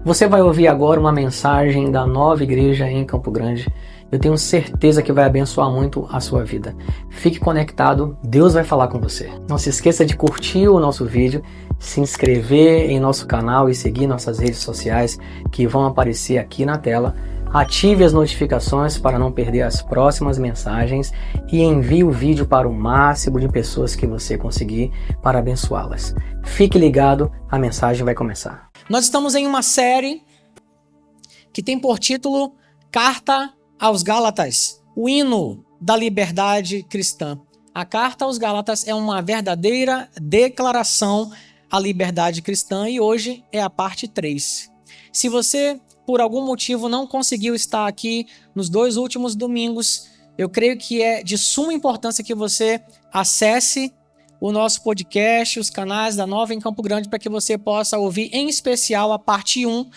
Você vai ouvir agora uma mensagem da Nova Igreja em Campo Grande. Eu tenho certeza que vai abençoar muito a sua vida. Fique conectado, Deus vai falar com você. Não se esqueça de curtir o nosso vídeo, se inscrever em nosso canal e seguir nossas redes sociais que vão aparecer aqui na tela. Ative as notificações para não perder as próximas mensagens e envie o vídeo para o máximo de pessoas que você conseguir para abençoá-las. Fique ligado, a mensagem vai começar. Nós estamos em uma série que tem por título Carta aos Gálatas, o hino da liberdade cristã. A Carta aos Gálatas é uma verdadeira declaração à liberdade cristã e hoje é a parte 3. Se você, por algum motivo, não conseguiu estar aqui nos 2 últimos domingos, eu creio que é de suma importância que você acesse o nosso podcast, os canais da Nova em Campo Grande, para que você possa ouvir, em especial, a parte 1,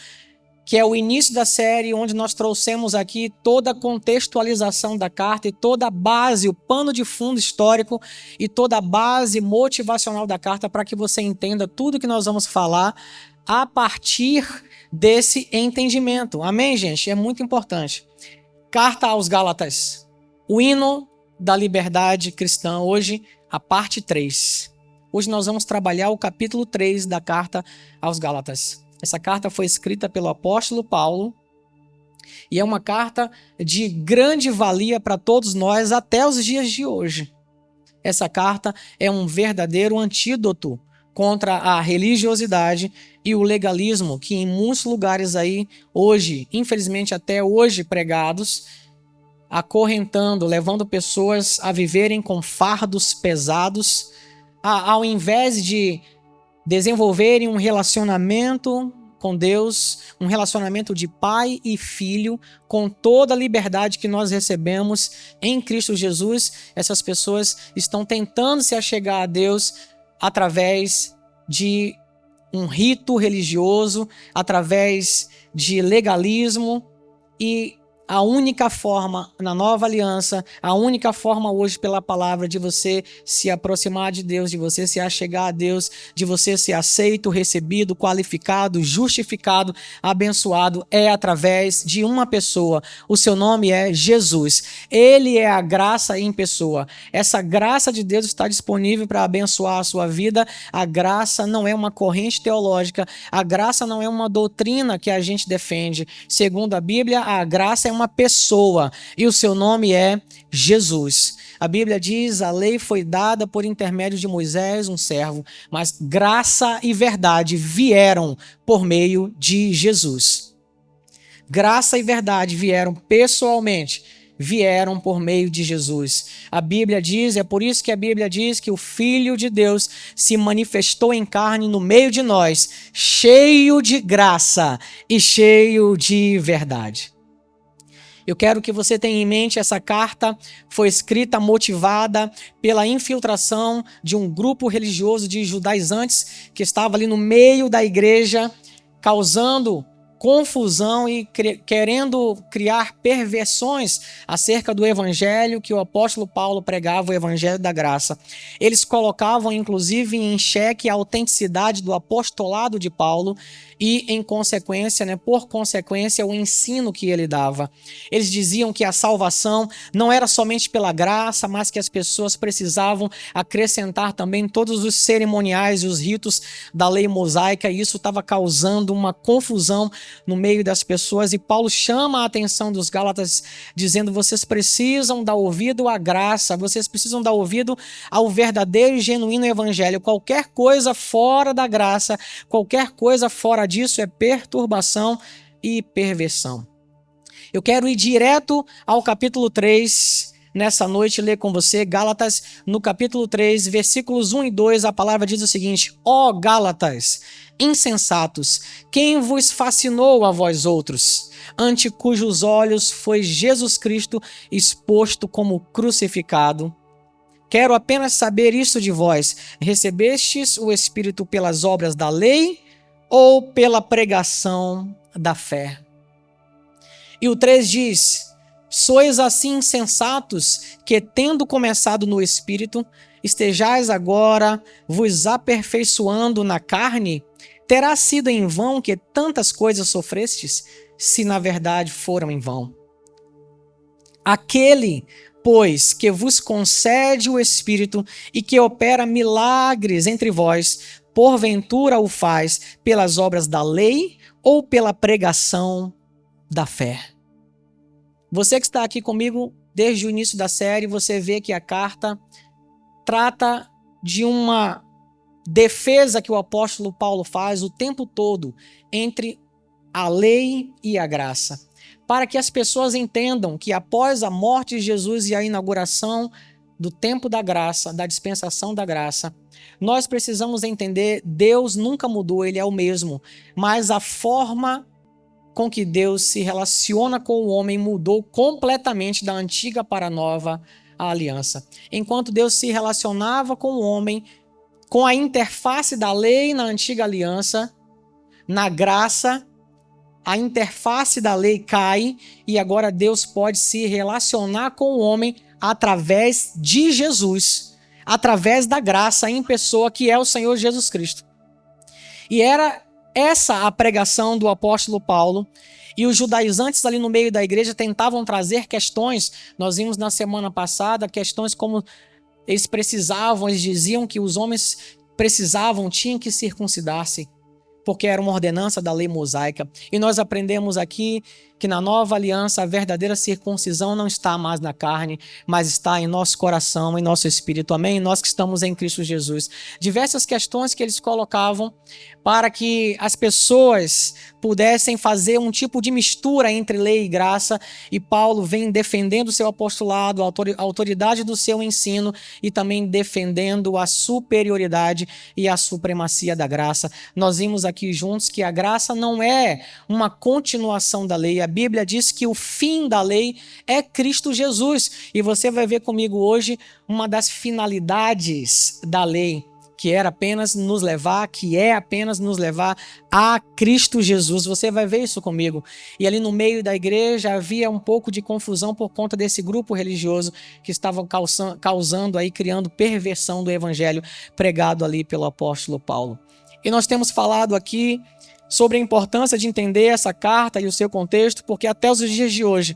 que é o início da série, onde nós trouxemos aqui toda a contextualização da carta e toda a base, o pano de fundo histórico e toda a base motivacional da carta, para que você entenda tudo que nós vamos falar a partir desse entendimento. Amém, gente? É muito importante. Carta aos Gálatas, o hino da liberdade cristã, hoje a parte 3. Hoje nós vamos trabalhar o capítulo 3 da carta aos Gálatas. Essa carta foi escrita pelo apóstolo Paulo e é uma carta de grande valia para todos nós até os dias de hoje. Essa carta é um verdadeiro antídoto contra a religiosidade e o legalismo que em muitos lugares aí hoje, infelizmente até hoje pregados, acorrentando, levando pessoas a viverem com fardos pesados, ao invés de desenvolverem um relacionamento com Deus, um relacionamento de pai e filho, com toda a liberdade que nós recebemos em Cristo Jesus. Essas pessoas estão tentando se achegar a Deus através de um rito religioso, através de legalismo, e a única forma, na nova aliança, a única forma hoje pela palavra de você se aproximar de Deus, de você se achegar a Deus, de você ser aceito, recebido, qualificado, justificado, abençoado, é através de uma pessoa. O seu nome é Jesus. Ele é a graça em pessoa. Essa graça de Deus está disponível para abençoar a sua vida. A graça não é uma corrente teológica. A graça não é uma doutrina que a gente defende. Segundo a Bíblia, a graça é uma pessoa e o seu nome é Jesus. A Bíblia diz: a lei foi dada por intermédio de Moisés, um servo, mas graça e verdade vieram por meio de Jesus. Graça e verdade vieram pessoalmente, vieram por meio de Jesus. A Bíblia diz, é por isso que a Bíblia diz que o Filho de Deus se manifestou em carne no meio de nós, cheio de graça e cheio de verdade. Eu quero que você tenha em mente, essa carta foi escrita motivada pela infiltração de um grupo religioso de judaizantes que estava ali no meio da igreja, causando confusão e querendo criar perversões acerca do evangelho que o apóstolo Paulo pregava, o evangelho da graça. Eles colocavam, inclusive, em xeque a autenticidade do apostolado de Paulo e, em consequência, por consequência, o ensino que ele dava. Eles diziam que a salvação não era somente pela graça, mas que as pessoas precisavam acrescentar também todos os cerimoniais e os ritos da lei mosaica, e isso estava causando uma confusão no meio das pessoas. E Paulo chama a atenção dos Gálatas, dizendo: vocês precisam dar ouvido à graça, vocês precisam dar ouvido ao verdadeiro e genuíno evangelho. Qualquer coisa fora da graça, qualquer coisa fora disso é perturbação e perversão. Eu quero ir direto ao capítulo 3 nessa noite, ler com você Gálatas, no capítulo 3, versículos 1 e 2, a palavra diz o seguinte: ó Gálatas, insensatos, quem vos fascinou a vós outros, ante cujos olhos foi Jesus Cristo exposto como crucificado? Quero apenas saber isso de vós: recebestes o Espírito pelas obras da lei ou pela pregação da fé? E o 3 diz: sois assim insensatos que, tendo começado no Espírito, estejais agora vos aperfeiçoando na carne? terá sido em vão que tantas coisas sofrestes, se na verdade foram em vão. Aquele, pois, que vos concede o Espírito e que opera milagres entre vós, porventura o faz pelas obras da lei ou pela pregação da fé? Você que está aqui comigo desde o início da série, você vê que a carta trata de uma defesa que o apóstolo Paulo faz o tempo todo entre a lei e a graça, para que as pessoas entendam que após a morte de Jesus e a inauguração do tempo da graça, da dispensação da graça, nós precisamos entender, Deus nunca mudou, Ele é o mesmo, mas a forma com que Deus se relaciona com o homem mudou completamente da antiga para a nova aliança. Enquanto Deus se relacionava com o homem, com a interface da lei na antiga aliança, na graça, a interface da lei cai e agora Deus pode se relacionar com o homem através de Jesus, através da graça em pessoa que é o Senhor Jesus Cristo. E era essa a pregação do apóstolo Paulo, e os judaizantes ali no meio da igreja tentavam trazer questões. Nós vimos na semana passada questões como eles diziam que os homens tinham que circuncidar-se, porque era uma ordenança da lei mosaica. E nós aprendemos aqui que na nova aliança a verdadeira circuncisão não está mais na carne, mas está em nosso coração, em nosso espírito. Amém? Nós que estamos em Cristo Jesus. Diversas questões que eles colocavam para que as pessoas pudessem fazer um tipo de mistura entre lei e graça, e Paulo vem defendendo o seu apostolado, a autoridade do seu ensino e também defendendo a superioridade e a supremacia da graça. Nós vimos aqui juntos que a graça não é uma continuação da lei. A Bíblia diz que o fim da lei é Cristo Jesus, e você vai ver comigo hoje uma das finalidades da lei, que é apenas nos levar a Cristo Jesus. Você vai ver isso comigo. E ali no meio da igreja havia um pouco de confusão por conta desse grupo religioso que estava causando aí, criando perversão do evangelho pregado ali pelo apóstolo Paulo. E nós temos falado aqui sobre a importância de entender essa carta e o seu contexto, porque até os dias de hoje,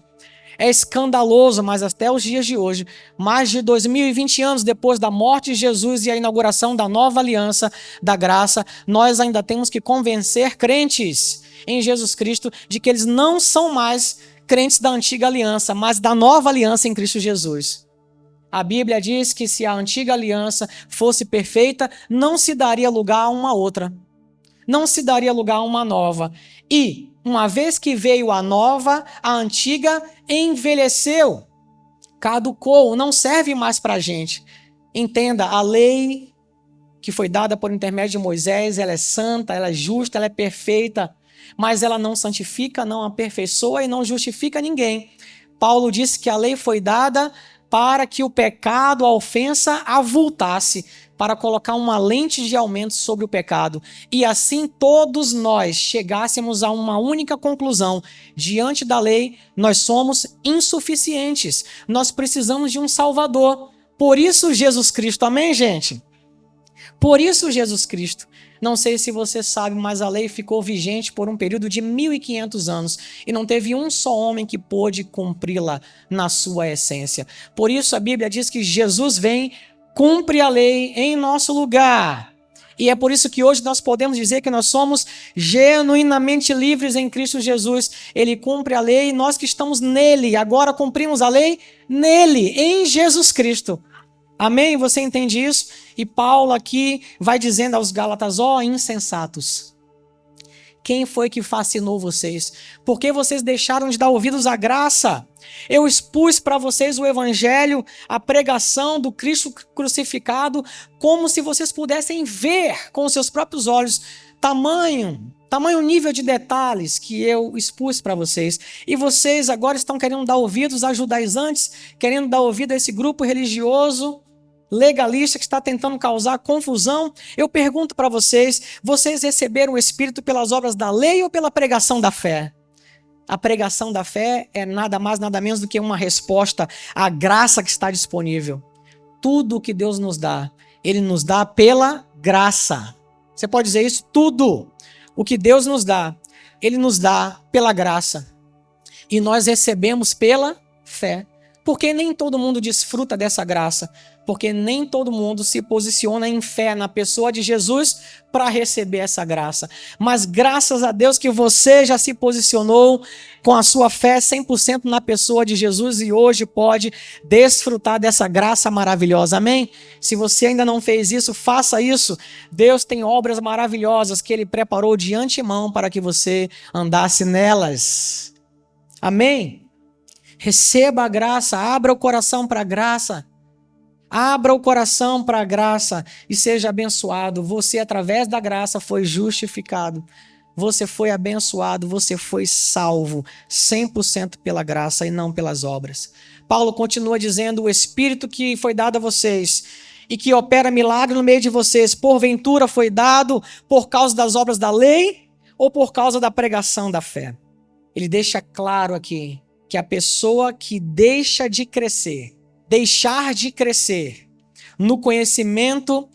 é escandaloso, mas até os dias de hoje, mais de 2020 anos depois da morte de Jesus e a inauguração da nova aliança da graça, nós ainda temos que convencer crentes em Jesus Cristo de que eles não são mais crentes da antiga aliança, mas da nova aliança em Cristo Jesus. A Bíblia diz que se a antiga aliança fosse perfeita, não se daria lugar a uma outra. Não se daria lugar a uma nova. E, uma vez que veio a nova, a antiga envelheceu, caducou, não serve mais para a gente. Entenda, a lei que foi dada por intermédio de Moisés, ela é santa, ela é justa, ela é perfeita, mas ela não santifica, não aperfeiçoa e não justifica ninguém. Paulo disse que a lei foi dada para que o pecado, a ofensa, avultasse, para colocar uma lente de aumento sobre o pecado. E assim todos nós chegássemos a uma única conclusão: diante da lei, nós somos insuficientes. Nós precisamos de um Salvador. Por isso Jesus Cristo, amém, gente? Por isso Jesus Cristo. Não sei se você sabe, mas a lei ficou vigente por um período de 1.500 anos e não teve um só homem que pôde cumpri-la na sua essência. Por isso a Bíblia diz que Jesus vem, cumpre a lei em nosso lugar. E é por isso que hoje nós podemos dizer que nós somos genuinamente livres em Cristo Jesus. Ele cumpre a lei e nós que estamos nele, agora cumprimos a lei nele, em Jesus Cristo. Amém? Você entende isso? E Paulo aqui vai dizendo aos Gálatas: ó insensatos, quem foi que fascinou vocês? Por que vocês deixaram de dar ouvidos à graça? Eu expus para vocês o evangelho, a pregação do Cristo crucificado, como se vocês pudessem ver com os seus próprios olhos tamanho nível de detalhes que eu expus para vocês. E vocês agora estão querendo dar ouvidos a judaizantes, querendo dar ouvido a esse grupo religioso legalista que está tentando causar confusão. Eu pergunto para vocês: vocês receberam o Espírito pelas obras da lei ou pela pregação da fé? A pregação da fé é nada mais, nada menos do que uma resposta à graça que está disponível. Tudo o que Deus nos dá, Ele nos dá pela graça. Você pode dizer isso? Tudo. o que Deus nos dá, Ele nos dá pela graça. E nós recebemos pela fé. Porque nem todo mundo desfruta dessa graça. Porque nem todo mundo se posiciona em fé na pessoa de Jesus para receber essa graça. Mas graças a Deus que você já se posicionou com a sua fé 100% na pessoa de Jesus e hoje pode desfrutar dessa graça maravilhosa. Amém? Se você ainda não fez isso, faça isso. Deus tem obras maravilhosas que Ele preparou de antemão para que você andasse nelas. Amém? Receba a graça, abra o coração para a graça. Abra o coração para a graça e seja abençoado. Você, através da graça, foi justificado. Você foi abençoado, você foi salvo 100% pela graça e não pelas obras. Paulo continua dizendo: o Espírito que foi dado a vocês e que opera milagre no meio de vocês, porventura foi dado por causa das obras da lei ou por causa da pregação da fé? Ele deixa claro aqui que a pessoa que deixar de crescer no conhecimento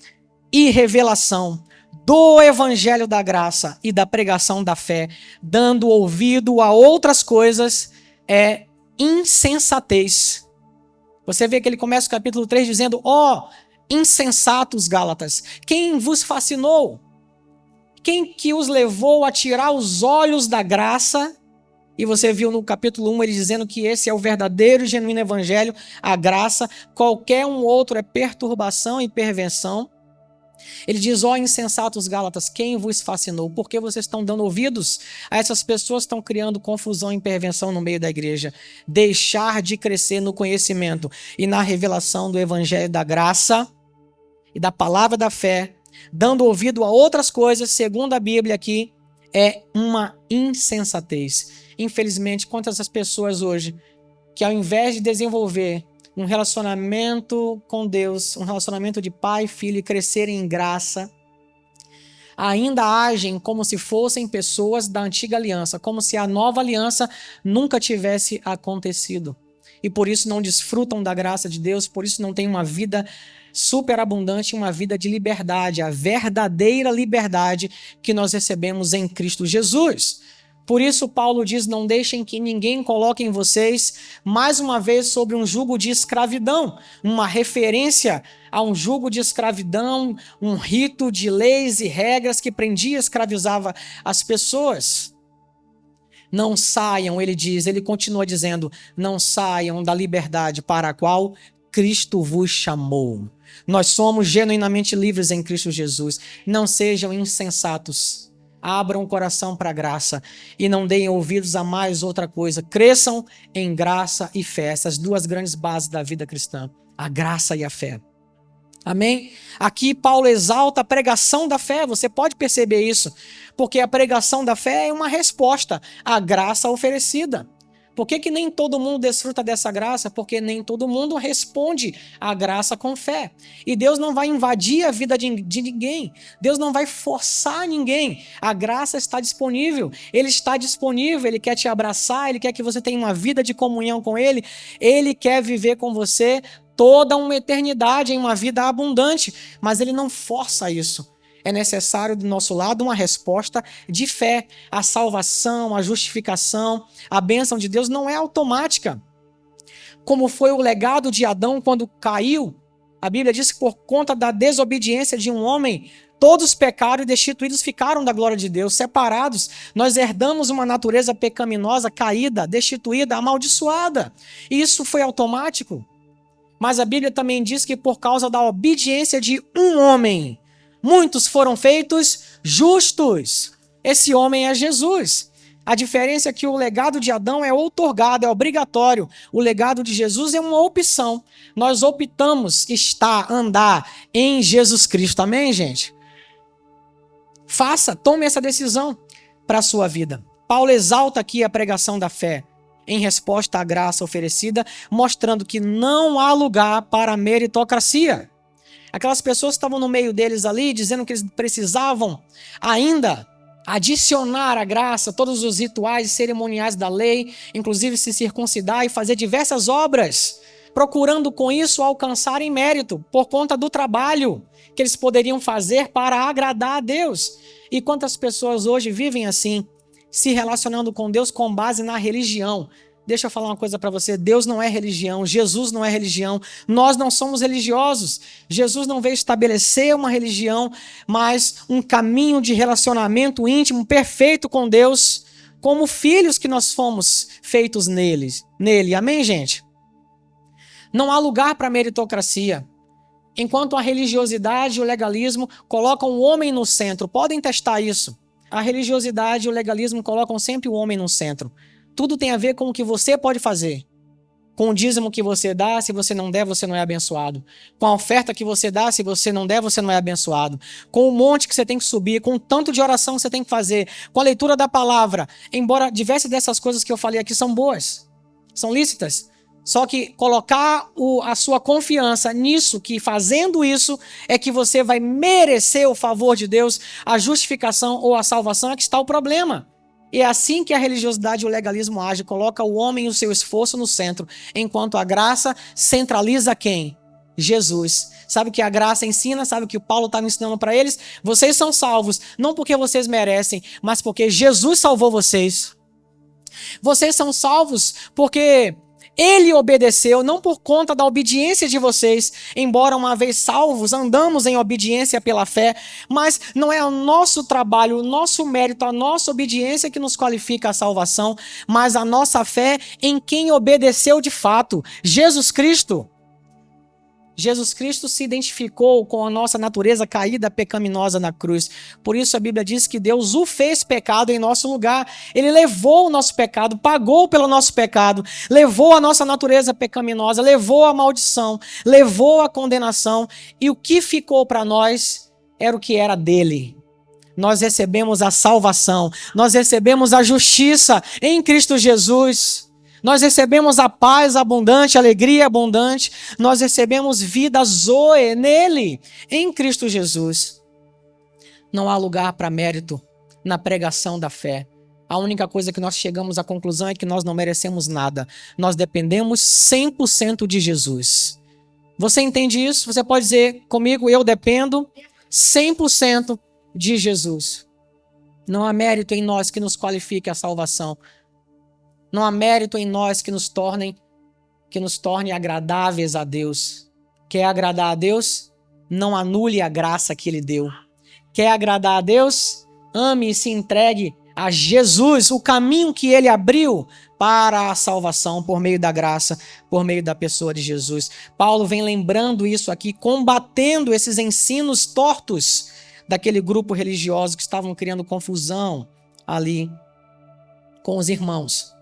e revelação do evangelho da graça e da pregação da fé, dando ouvido a outras coisas, é insensatez. Você vê que ele começa o capítulo 3 dizendo: ó, insensatos Gálatas, quem vos fascinou? Quem que os levou a tirar os olhos da graça? E você viu no capítulo 1 ele dizendo que esse é o verdadeiro e genuíno evangelho, a graça. Qualquer um outro é perturbação e perversão. Ele diz: ó insensatos Gálatas, quem vos fascinou? Por que vocês estão dando ouvidos a essas pessoas que estão criando confusão e intervenção no meio da igreja? Deixar de crescer no conhecimento e na revelação do evangelho da graça e da palavra da fé, dando ouvido a outras coisas, segundo a Bíblia aqui, é uma insensatez. Infelizmente, quantas as pessoas hoje que ao invés de desenvolver um relacionamento com Deus, um relacionamento de pai e filho e crescerem em graça, ainda agem como se fossem pessoas da antiga aliança, como se a nova aliança nunca tivesse acontecido. E por isso não desfrutam da graça de Deus, por isso não têm uma vida superabundante, uma vida de liberdade, a verdadeira liberdade que nós recebemos em Cristo Jesus. Por isso Paulo diz: não deixem que ninguém coloque em vocês mais uma vez sobre um jugo de escravidão, uma referência a um jugo de escravidão, um rito de leis e regras que prendia e escravizava as pessoas. Não saiam, ele diz, ele continua dizendo, não saiam da liberdade para a qual Cristo vos chamou. Nós somos genuinamente livres em Cristo Jesus. Não sejam insensatos. Abram o coração para a graça e não deem ouvidos a mais outra coisa. Cresçam em graça e fé. Essas duas grandes bases da vida cristã, a graça e a fé. Amém? Aqui Paulo exalta a pregação da fé, você pode perceber isso, porque a pregação da fé é uma resposta à graça oferecida. Por que nem todo mundo desfruta dessa graça? Porque nem todo mundo responde à graça com fé. E Deus não vai invadir a vida de ninguém. Deus não vai forçar ninguém. A graça está disponível. Ele está disponível. Ele quer te abraçar. Ele quer que você tenha uma vida de comunhão com Ele. Ele quer viver com você toda uma eternidade em uma vida abundante. Mas Ele não força isso. É necessário do nosso lado uma resposta de fé. A salvação, a justificação, a bênção de Deus não é automática. Como foi o legado de Adão quando caiu, a Bíblia diz que por conta da desobediência de um homem, todos pecaram e destituídos ficaram da glória de Deus, separados. Nós herdamos uma natureza pecaminosa, caída, destituída, amaldiçoada. E isso foi automático. Mas a Bíblia também diz que por causa da obediência de um homem, muitos foram feitos justos. Esse homem é Jesus. A diferença é que o legado de Adão é outorgado, é obrigatório. O legado de Jesus é uma opção. Nós optamos andar em Jesus Cristo. Amém, gente? Tome essa decisão para a sua vida. Paulo exalta aqui a pregação da fé em resposta à graça oferecida, mostrando que não há lugar para a meritocracia. Aquelas pessoas que estavam no meio deles ali, dizendo que eles precisavam ainda adicionar à graça todos os rituais e cerimoniais da lei, inclusive se circuncidar e fazer diversas obras procurando com isso alcançarem mérito por conta do trabalho que eles poderiam fazer para agradar a Deus. E quantas pessoas hoje vivem assim, se relacionando com Deus com base na religião? Deixa eu falar uma coisa para você, Deus não é religião, Jesus não é religião, nós não somos religiosos. Jesus não veio estabelecer uma religião, mas um caminho de relacionamento íntimo, perfeito com Deus, como filhos que nós fomos feitos nele. Amém, gente? Não há lugar para meritocracia. Enquanto a religiosidade e o legalismo colocam o homem no centro, podem testar isso. A religiosidade e o legalismo colocam sempre o homem no centro. Tudo tem a ver com o que você pode fazer. Com o dízimo que você dá, se você não der, você não é abençoado. Com a oferta que você dá, se você não der, você não é abençoado. Com o monte que você tem que subir, com o tanto de oração que você tem que fazer, com a leitura da palavra. Embora diversas dessas coisas que eu falei aqui são boas, são lícitas. Só que colocar a sua confiança nisso, que fazendo isso é que você vai merecer o favor de Deus, a justificação ou a salvação, é que está o problema. E é assim que a religiosidade e o legalismo agem, coloca o homem e o seu esforço no centro, enquanto a graça centraliza quem? Jesus. Sabe o que a graça ensina? Sabe o que o Paulo está ensinando para eles? Vocês são salvos, não porque vocês merecem, mas porque Jesus salvou vocês. Vocês são salvos porque Ele obedeceu, não por conta da obediência de vocês, embora uma vez salvos, andamos em obediência pela fé, mas não é o nosso trabalho, o nosso mérito, a nossa obediência que nos qualifica a salvação, mas a nossa fé em quem obedeceu de fato, Jesus Cristo. Jesus Cristo se identificou com a nossa natureza caída, pecaminosa na cruz. Por isso a Bíblia diz que Deus o fez pecado em nosso lugar. Ele levou o nosso pecado, pagou pelo nosso pecado, levou a nossa natureza pecaminosa, levou a maldição, levou a condenação. E o que ficou para nós era o que era dele. Nós recebemos a salvação, nós recebemos a justiça em Cristo Jesus. Nós recebemos a paz abundante, a alegria abundante. Nós recebemos vida zoe nele, em Cristo Jesus. Não há lugar para mérito na pregação da fé. A única coisa que nós chegamos à conclusão é que nós não merecemos nada. Nós dependemos 100% de Jesus. Você entende isso? Você pode dizer comigo, eu dependo 100% de Jesus. Não há mérito em nós que nos qualifique a salvação. Não há mérito em nós que nos torne agradáveis a Deus. Quer agradar a Deus? Não anule a graça que Ele deu. Quer agradar a Deus? Ame e se entregue a Jesus, o caminho que Ele abriu para a salvação por meio da graça, por meio da pessoa de Jesus. Paulo vem lembrando isso aqui, combatendo esses ensinos tortos daquele grupo religioso que estavam criando confusão ali com os irmãos.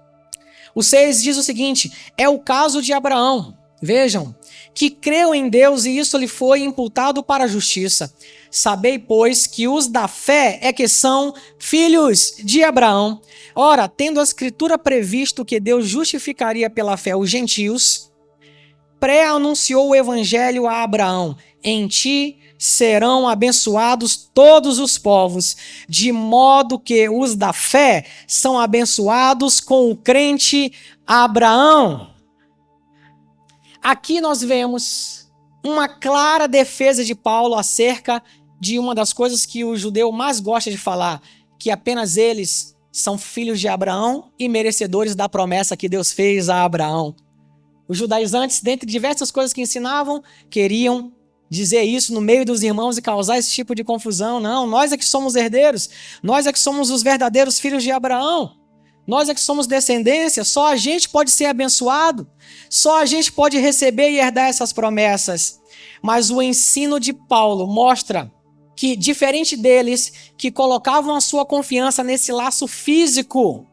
O 6 diz o seguinte, é o caso de Abraão, vejam, que creu em Deus e isso lhe foi imputado para a justiça. Sabei, pois, que os da fé é que são filhos de Abraão. Ora, tendo a Escritura previsto que Deus justificaria pela fé os gentios, pré-anunciou o evangelho a Abraão, em ti serão abençoados todos os povos, de modo que os da fé são abençoados com o crente Abraão. Aqui nós vemos uma clara defesa de Paulo acerca de uma das coisas que o judeu mais gosta de falar, que apenas eles são filhos de Abraão e merecedores da promessa que Deus fez a Abraão. Os judaizantes, dentre diversas coisas que ensinavam, queriam dizer isso no meio dos irmãos e causar esse tipo de confusão. Não, nós é que somos herdeiros, nós é que somos os verdadeiros filhos de Abraão, nós é que somos descendência, só a gente pode ser abençoado, só a gente pode receber e herdar essas promessas. Mas o ensino de Paulo mostra que, diferente deles, que colocavam a sua confiança nesse laço físico,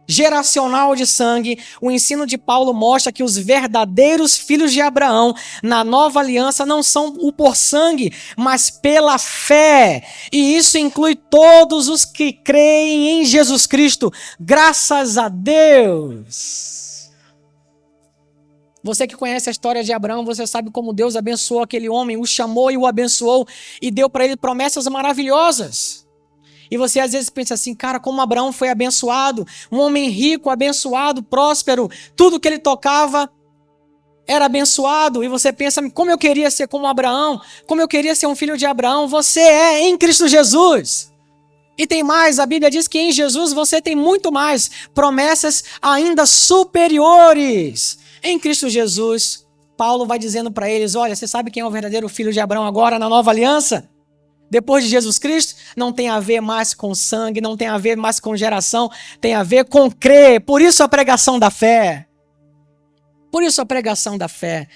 geracional de sangue, o ensino de Paulo mostra que os verdadeiros filhos de Abraão na nova aliança não são o por sangue, mas pela fé. E isso inclui todos os que creem em Jesus Cristo. Graças a Deus. Você que conhece a história de Abraão, você sabe como Deus abençoou aquele homem, o chamou e o abençoou e deu para ele promessas maravilhosas. E você às vezes pensa assim, cara, como Abraão foi abençoado, um homem rico, abençoado, próspero, tudo que ele tocava era abençoado e você pensa, como eu queria ser como Abraão, como eu queria ser um filho de Abraão, você é em Cristo Jesus. E tem mais, a Bíblia diz que em Jesus você tem muito mais promessas ainda superiores. Em Cristo Jesus, Paulo vai dizendo para eles, olha, você sabe quem é o verdadeiro filho de Abraão agora na nova aliança? Depois de Jesus Cristo, não tem a ver mais com sangue, não tem a ver mais com geração, tem a ver com crer. Por isso a pregação da fé. Por isso a pregação da fé.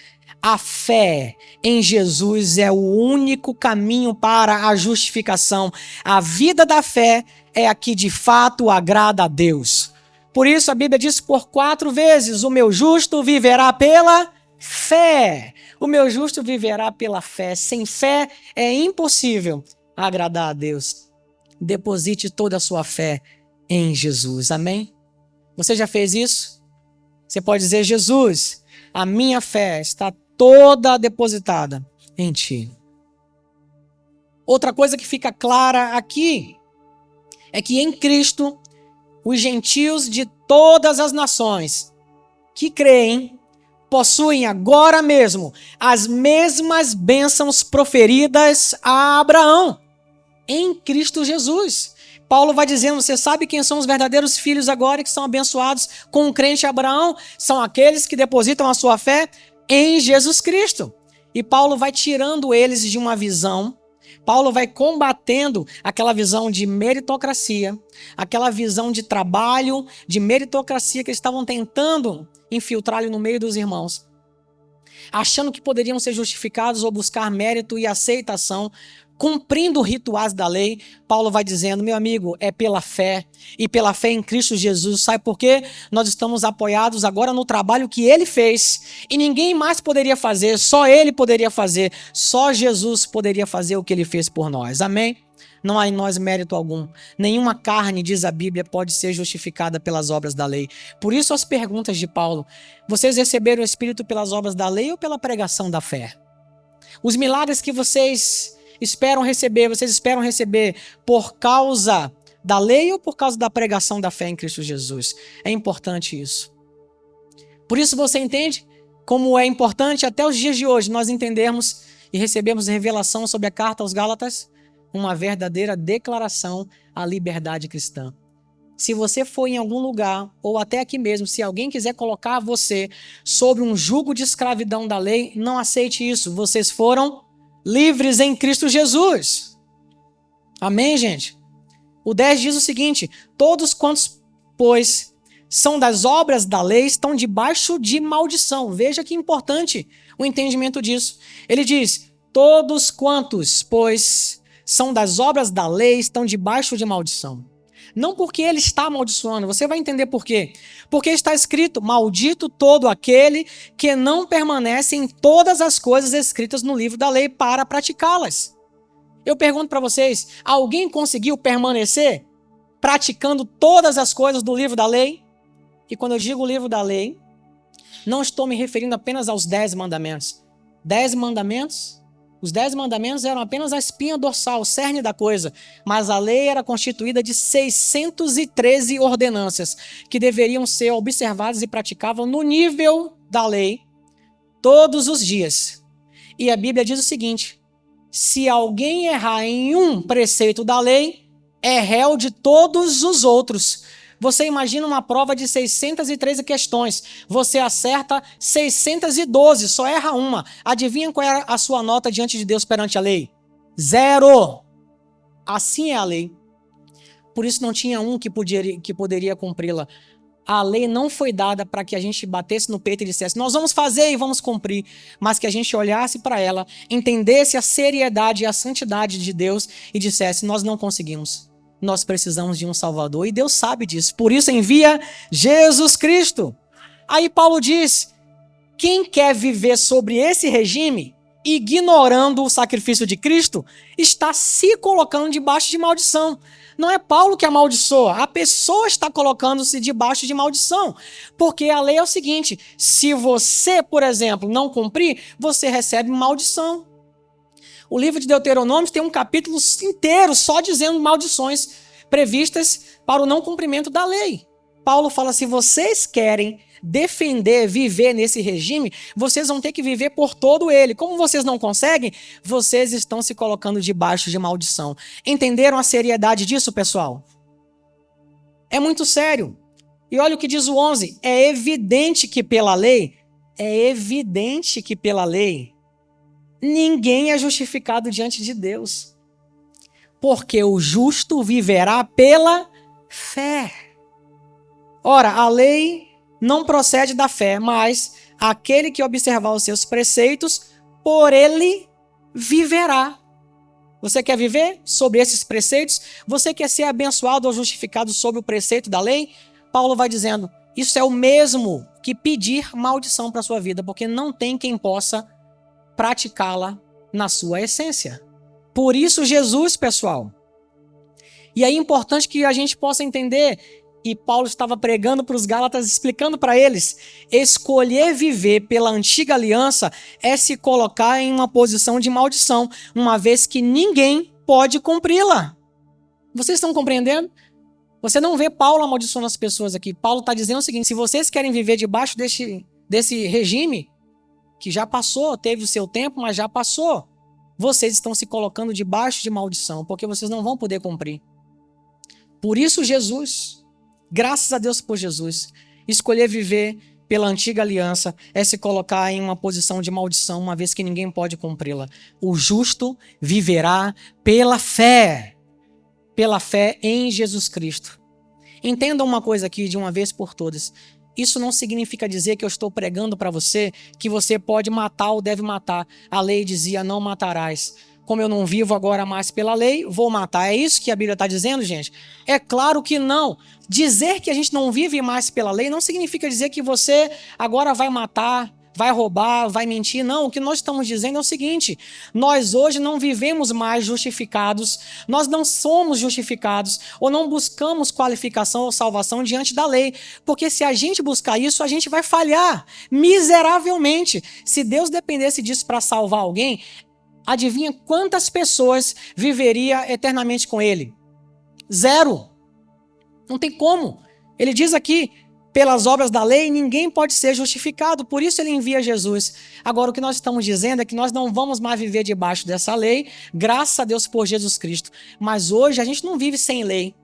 A fé em Jesus é o único caminho para a justificação. A vida da fé é a que de fato agrada a Deus. Por isso a Bíblia diz por 4 vezes, o meu justo viverá pela fé. O meu justo viverá pela fé. Sem fé é impossível agradar a Deus. Deposite toda a sua fé em Jesus. Amém? Você já fez isso? Você pode dizer, Jesus, a minha fé está toda depositada em Ti. Outra coisa que fica clara aqui é que em Cristo, os gentios de todas as nações que creem possuem agora mesmo as mesmas bênçãos proferidas a Abraão em Cristo Jesus. Paulo vai dizendo, você sabe quem são os verdadeiros filhos agora que são abençoados com o crente Abraão? São aqueles que depositam a sua fé em Jesus Cristo. E Paulo vai tirando eles de uma visão, Paulo vai combatendo aquela visão de meritocracia, aquela visão de trabalho, de meritocracia que eles estavam tentando infiltrar ali no meio dos irmãos, achando que poderiam ser justificados ou buscar mérito e aceitação, cumprindo rituais da lei. Paulo vai dizendo, meu amigo, é pela fé, e pela fé em Cristo Jesus. Sabe por quê? Nós estamos apoiados agora no trabalho que Ele fez, e ninguém mais poderia fazer, só Ele poderia fazer, só Jesus poderia fazer o que Ele fez por nós. Amém? Não há em nós mérito algum. Nenhuma carne, diz a Bíblia, pode ser justificada pelas obras da lei. Por isso as perguntas de Paulo, vocês receberam o Espírito pelas obras da lei ou pela pregação da fé? Os milagres que vocês esperam receber por causa da lei ou por causa da pregação da fé em Cristo Jesus? É importante isso. Por isso você entende como é importante até os dias de hoje nós entendermos e recebermos revelação sobre a carta aos Gálatas, uma verdadeira declaração à liberdade cristã. Se você for em algum lugar, ou até aqui mesmo, se alguém quiser colocar você sobre um jugo de escravidão da lei, não aceite isso. Vocês foram livres em Cristo Jesus. Amém, gente? O 10 diz o seguinte, todos quantos, pois, são das obras da lei, estão debaixo de maldição. Veja que importante o entendimento disso. Ele diz, todos quantos, pois, são das obras da lei, estão debaixo de maldição. Não porque ele está amaldiçoando, você vai entender por quê. Porque está escrito, maldito todo aquele que não permanece em todas as coisas escritas no livro da lei para praticá-las. Eu pergunto para vocês, alguém conseguiu permanecer praticando todas as coisas do livro da lei? E quando eu digo livro da lei, não estou me referindo apenas aos 10 mandamentos. 10 mandamentos... Os 10 mandamentos eram apenas a espinha dorsal, o cerne da coisa, mas a lei era constituída de 613 ordenanças que deveriam ser observadas e praticadas no nível da lei todos os dias. E a Bíblia diz o seguinte, se alguém errar em um preceito da lei, é réu de todos os outros. Você imagina uma prova de 613 questões, você acerta 612, só erra uma. Adivinha qual era a sua nota diante de Deus perante a lei? 0. Assim é a lei. Por isso não tinha um que poderia cumpri-la. A lei não foi dada para que a gente batesse no peito e dissesse, nós vamos fazer e vamos cumprir, mas que a gente olhasse para ela, entendesse a seriedade e a santidade de Deus e dissesse, nós não conseguimos. Nós precisamos de um Salvador e Deus sabe disso. Por isso envia Jesus Cristo. Aí Paulo diz, quem quer viver sobre esse regime, ignorando o sacrifício de Cristo, está se colocando debaixo de maldição. Não é Paulo que amaldiçoa, a pessoa está colocando-se debaixo de maldição. Porque a lei é o seguinte, se você, por exemplo, não cumprir, você recebe maldição. O livro de Deuteronômio tem um capítulo inteiro só dizendo maldições previstas para o não cumprimento da lei. Paulo fala, se vocês querem defender, viver nesse regime, vocês vão ter que viver por todo ele. Como vocês não conseguem, vocês estão se colocando debaixo de maldição. Entenderam a seriedade disso, pessoal? É muito sério. E olha o que diz o 11. É evidente que pela lei, ninguém é justificado diante de Deus. Porque o justo viverá pela fé. Ora, a lei não procede da fé, mas aquele que observar os seus preceitos, por ele viverá. Você quer viver sobre esses preceitos? Você quer ser abençoado ou justificado sobre o preceito da lei? Paulo vai dizendo, isso é o mesmo que pedir maldição para a sua vida, porque não tem quem possa praticá-la na sua essência. Por isso Jesus, pessoal. E é importante que a gente possa entender, e Paulo estava pregando para os Gálatas, explicando para eles, escolher viver pela antiga aliança é se colocar em uma posição de maldição, uma vez que ninguém pode cumpri-la. Vocês estão compreendendo? Você não vê Paulo amaldiçoando as pessoas aqui. Paulo está dizendo o seguinte, se vocês querem viver debaixo desse regime, que já passou, teve o seu tempo, mas já passou, vocês estão se colocando debaixo de maldição, porque vocês não vão poder cumprir. Por isso Jesus, graças a Deus por Jesus, escolher viver pela antiga aliança é se colocar em uma posição de maldição, uma vez que ninguém pode cumpri-la. O justo viverá pela fé em Jesus Cristo. Entendam uma coisa aqui de uma vez por todas. Isso não significa dizer que eu estou pregando para você que você pode matar ou deve matar. A lei dizia, não matarás. Como eu não vivo agora mais pela lei, vou matar. É isso que a Bíblia está dizendo, gente? É claro que não. Dizer que a gente não vive mais pela lei não significa dizer que você agora vai matar, vai roubar, vai mentir. Não, o que nós estamos dizendo é o seguinte, nós hoje não vivemos mais justificados, nós não somos justificados ou não buscamos qualificação ou salvação diante da lei, porque se a gente buscar isso, a gente vai falhar miseravelmente. Se Deus dependesse disso para salvar alguém, adivinha quantas pessoas viveria eternamente com ele? 0. Não tem como. Ele diz aqui, pelas obras da lei, ninguém pode ser justificado, por isso ele envia Jesus. Agora, o que nós estamos dizendo é que nós não vamos mais viver debaixo dessa lei, graças a Deus por Jesus Cristo. Mas hoje a gente não vive sem lei.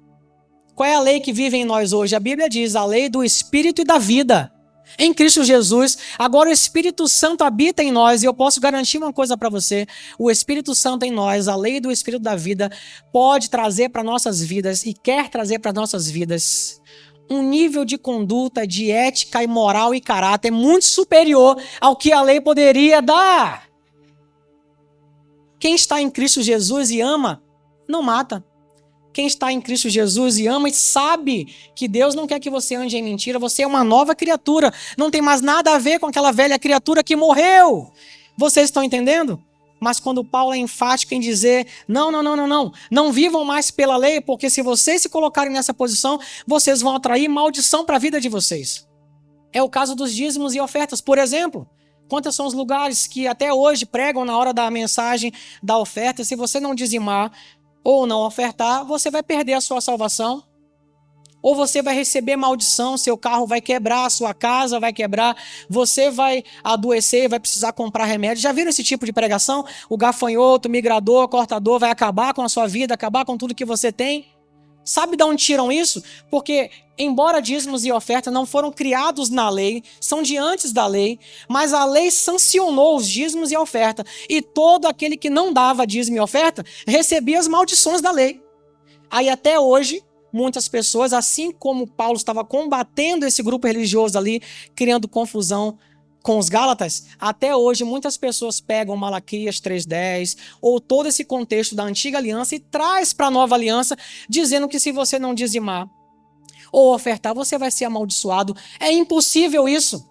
Qual é a lei que vive em nós hoje? A Bíblia diz, a lei do Espírito e da vida. Em Cristo Jesus, agora o Espírito Santo habita em nós, e eu posso garantir uma coisa para você, o Espírito Santo em nós, a lei do Espírito da vida, pode trazer para nossas vidas, e quer trazer para nossas vidas, um nível de conduta, de ética e moral e caráter muito superior ao que a lei poderia dar. Quem está em Cristo Jesus e ama, não mata. Quem está em Cristo Jesus e ama e sabe que Deus não quer que você ande em mentira, você é uma nova criatura, não tem mais nada a ver com aquela velha criatura que morreu. Vocês estão entendendo? Mas quando Paulo é enfático em dizer, não vivam mais pela lei, porque se vocês se colocarem nessa posição, vocês vão atrair maldição para a vida de vocês. É o caso dos dízimos e ofertas, por exemplo. Quantos são os lugares que até hoje pregam na hora da mensagem da oferta, se você não dizimar ou não ofertar, você vai perder a sua salvação. Ou você vai receber maldição, seu carro vai quebrar, sua casa vai quebrar, você vai adoecer, vai precisar comprar remédio. Já viram esse tipo de pregação? O gafanhoto, o migrador, o cortador vai acabar com a sua vida, acabar com tudo que você tem. Sabe de onde tiram isso? Porque, embora dízimos e oferta não foram criados na lei, são de antes da lei, mas a lei sancionou os dízimos e a oferta. E todo aquele que não dava dízimo e oferta recebia as maldições da lei. Aí até hoje, muitas pessoas, assim como Paulo estava combatendo esse grupo religioso ali, criando confusão com os Gálatas, até hoje muitas pessoas pegam Malaquias 3:10 ou todo esse contexto da antiga aliança e traz para a nova aliança, dizendo que se você não dizimar ou ofertar, você vai ser amaldiçoado. É impossível isso,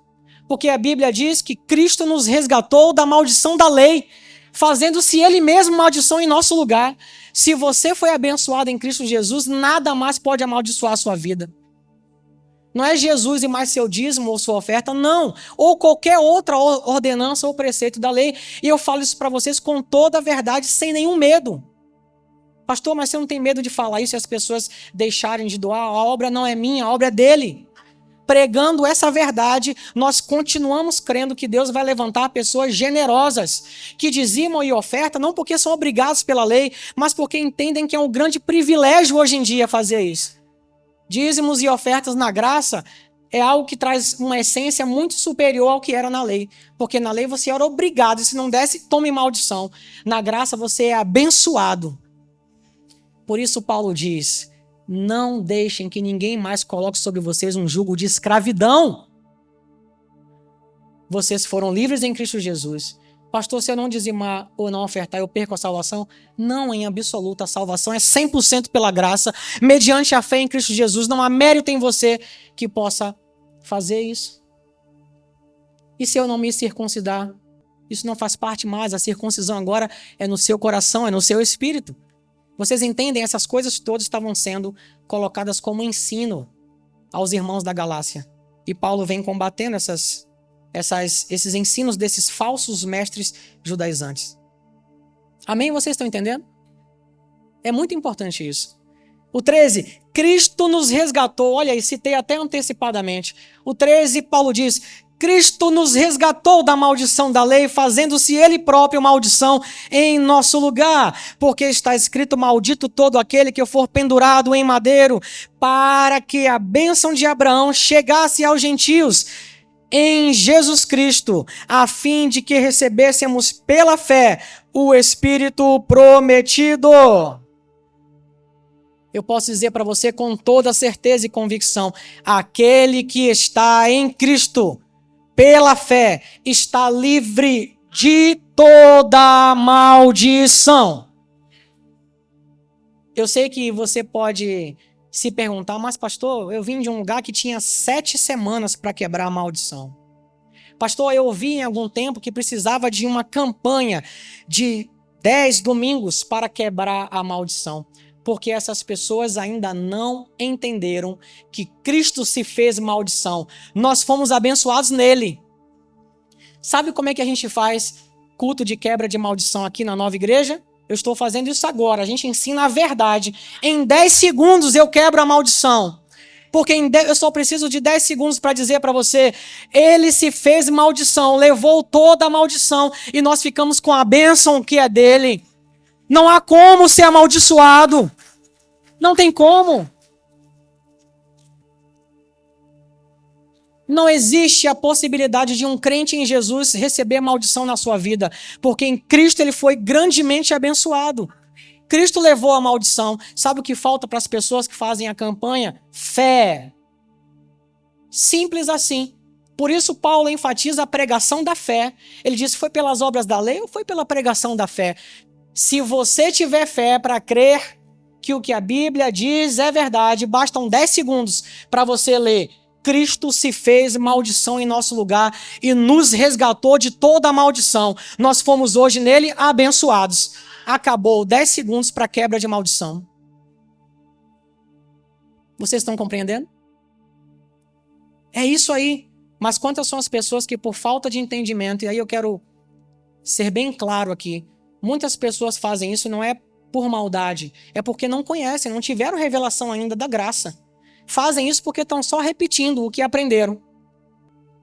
porque a Bíblia diz que Cristo nos resgatou da maldição da lei, fazendo-se Ele mesmo maldição em nosso lugar. Se você foi abençoado em Cristo Jesus, nada mais pode amaldiçoar a sua vida. Não é Jesus e mais seu dízimo ou sua oferta, não. Ou qualquer outra ordenança ou preceito da lei. E eu falo isso para vocês com toda a verdade, sem nenhum medo. Pastor, mas você não tem medo de falar isso e as pessoas deixarem de doar? A obra não é minha, a obra é dele. Pregando essa verdade, nós continuamos crendo que Deus vai levantar pessoas generosas, que dizimam e ofertam, não porque são obrigados pela lei, mas porque entendem que é um grande privilégio hoje em dia fazer isso. Dízimos e ofertas na graça é algo que traz uma essência muito superior ao que era na lei. Porque na lei você era obrigado, e se não desse, tome maldição. Na graça você é abençoado. Por isso Paulo diz: não deixem que ninguém mais coloque sobre vocês um jugo de escravidão. Vocês foram livres em Cristo Jesus. Pastor, se eu não dizimar ou não ofertar, eu perco a salvação? Não, em absoluto. A salvação é 100% pela graça, mediante a fé em Cristo Jesus. Não há mérito em você que possa fazer isso. E se eu não me circuncidar? Isso não faz parte mais. A circuncisão agora é no seu coração, é no seu espírito. Vocês entendem? Essas coisas todas estavam sendo colocadas como ensino aos irmãos da Galácia. E Paulo vem combatendo esses ensinos desses falsos mestres judaizantes. Amém? Vocês estão entendendo? É muito importante isso. O 13, Cristo nos resgatou. Olha aí, citei até antecipadamente. O 13, Paulo diz: Cristo nos resgatou da maldição da lei, fazendo-se Ele próprio maldição em nosso lugar. Porque está escrito: maldito todo aquele que for pendurado em madeiro, para que a bênção de Abraão chegasse aos gentios em Jesus Cristo, a fim de que recebêssemos pela fé o Espírito prometido. Eu posso dizer para você com toda certeza e convicção: aquele que está em Cristo, pela fé, está livre de toda maldição. Eu sei que você pode se perguntar: mas pastor, eu vim de um lugar que tinha 7 semanas para quebrar a maldição. Pastor, eu ouvi em algum tempo que precisava de uma campanha de 10 domingos para quebrar a maldição. Porque essas pessoas ainda não entenderam que Cristo se fez maldição. Nós fomos abençoados nele. Sabe como é que a gente faz culto de quebra de maldição aqui na nova igreja? Eu estou fazendo isso agora. A gente ensina a verdade. Em 10 segundos eu quebro a maldição. Porque eu só preciso de 10 segundos para dizer para você: ele se fez maldição, levou toda a maldição e nós ficamos com a bênção que é dele. Não há como ser amaldiçoado. Não tem como. Não existe a possibilidade de um crente em Jesus receber maldição na sua vida, porque em Cristo ele foi grandemente abençoado. Cristo levou a maldição. Sabe o que falta para as pessoas que fazem a campanha? Fé. Simples assim. Por isso Paulo enfatiza a pregação da fé. Ele diz: foi pelas obras da lei ou foi pela pregação da fé? Se você tiver fé para crer que o que a Bíblia diz é verdade, bastam 10 segundos para você ler: Cristo se fez maldição em nosso lugar e nos resgatou de toda a maldição. Nós fomos hoje nele abençoados. Acabou 10 segundos para quebra de maldição. Vocês estão compreendendo? É isso aí. Mas quantas são as pessoas que, por falta de entendimento, e aí eu quero ser bem claro aqui, muitas pessoas fazem isso não é por maldade, é porque não conhecem, não tiveram revelação ainda da graça. Fazem isso porque estão só repetindo o que aprenderam.